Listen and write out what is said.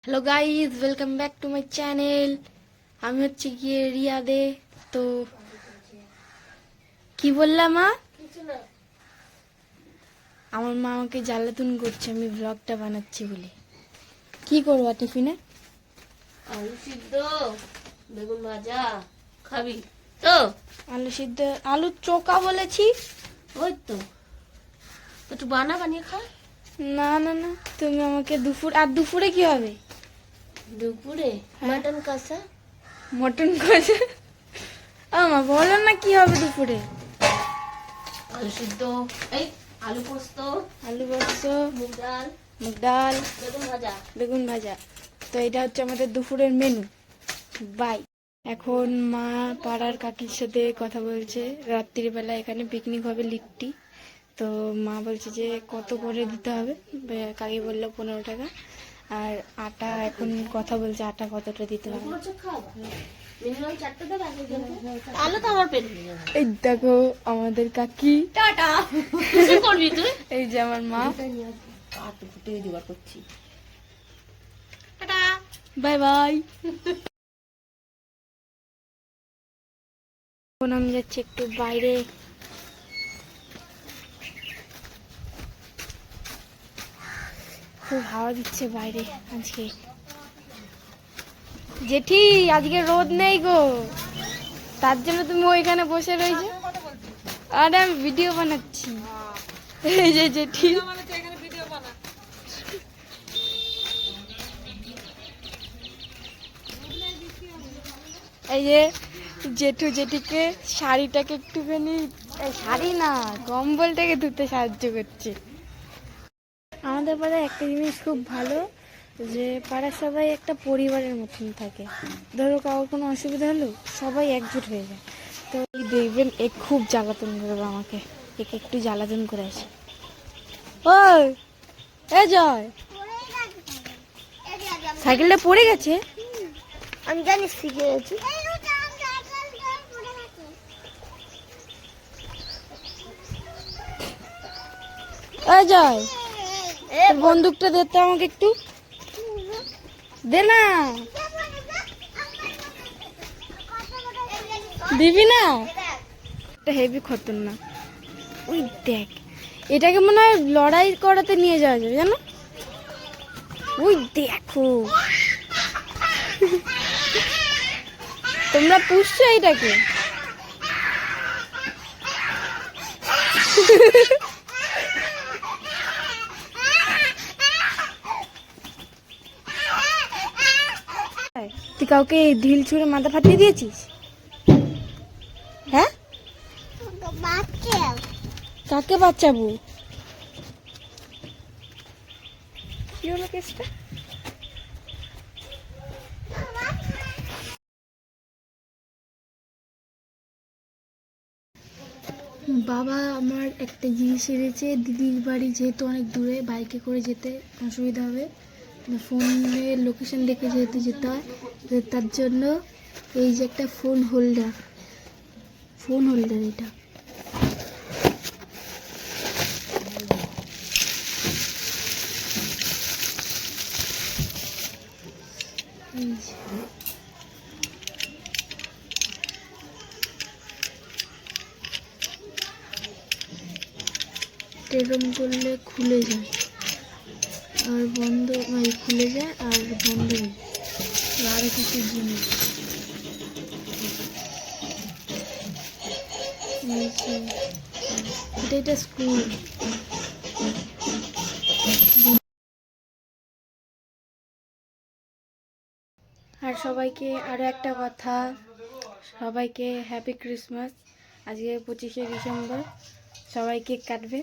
Hello guys, welcome back to my channel. আমি হচ্ছে গিয়ে রিয়া দে। তো কি বললাম মা? আমার মা আমাকে জ্বালাতন করছে আমি ব্লগটা বানাচ্ছি বলে। কি করবা টিফিনে? আলু সিদ্ধ, বেগুন ভাজা খাবি তো? আলু সিদ্ধ, আলু চোকা বলেছি। ওই তো একটু বানিয়ে খা। না না না, তুমি আমাকে দুপুরে কি হবে? দুপুরে হ্যাঁ। মাটন কষা। মটন কষা? মা বলো না কি হবে দুপুরে? আলু সিদ্ধ, এই আলু পোস্ত, আলু পোস্ত, মুগ ডাল, ডাল, বেগুন ভাজা। তো এটা হচ্ছে আমাদের দুপুরের মেনু। বাই। এখন মা পাড়ার কাকির সাথে কথা বলছে, রাত্রিবেলা এখানে পিকনিক হবে লিট্টি। তো মা বলছে যে কত করে দিতে হবে। কাকি বললো 15 টাকা। আর আটা এখন কথা বলছে আটা কতটা দিতে হবে। আলু তো আমার পেট ভরে যাবে। এই দেখো আমাদের কাকি। টাটা। কিসে করবি তুই? এই যে আমার মা। কাট ফুটে জোগাড় করছি। টাটা। Bye bye. এখন আমি যাচ্ছি একটু বাইরে। খুব হাওয়া দিচ্ছে বাইরে আজকে। জেঠি আজকে রোদ নেই গো, তার জন্য তুমি ওইখানে বসে রয়েছো। আরে আমি ভিডিও বানাচ্ছি। এই যে জেঠি, এই যে জেঠু জেঠিকে শাড়িটাকে একটুখানি, শাড়ি না কম্বলটাকে ধুতে সাহায্য করছে। আমাদের পাড়ায় একটা জিনিস খুব ভালো, যে পাড়ার সবাই একটা পরিবারের মতন থাকে। ধরো কারোর কোনো অসুবিধা হলো সবাই একজোট হয়ে যায়। তো এই দেখবেন এ খুব জ্বালাতন করবে আমাকে, একে একটু জ্বালাতন করে আসে। ওই এ জয়, সাইকেলটা পড়ে গেছে। আমি জানি শিখে গেছি। এ জয়, তোর বন্দুকটা দে তো আমাকে একটু, দে না। দিবি না? এটা হেভি খতরনাক। ওই দেখ, এটাকে মনে হয় লড়াই করাতে নিয়ে যাওয়া যাবে জানো। ওই দেখো, তোমরা পুষছো এটাকে? তুই কাউকে ঢিল ছুঁড়ে মাথা ফাটিয়ে দিয়েছিস? হ্যাঁ, কাকে বাঁচাবো? কি হলো কেসটা? বাবা আমার একটা জিনিস এনেছে। দিদির বাড়ি যেহেতু অনেক দূরে, বাইকে করে যেতে অসুবিধা হবে, ফোনে লোকেশন দেখে যেহেতু যেতে হয়, তো তার জন্য এই যে একটা ফোন হোল্ডার এটা। এই যে এরকম করলে খুলে যায় আর বন্ধ, খুলে যায় আর বন্ধ হয়ে যায়। আরও কিছু জিনিস, এটা স্ক্রু। আর সবাইকে আরও একটা কথা, সবাইকে হ্যাপি ক্রিসমাস। আজকে 25শে ডিসেম্বর, সবাই কেক কাটবে।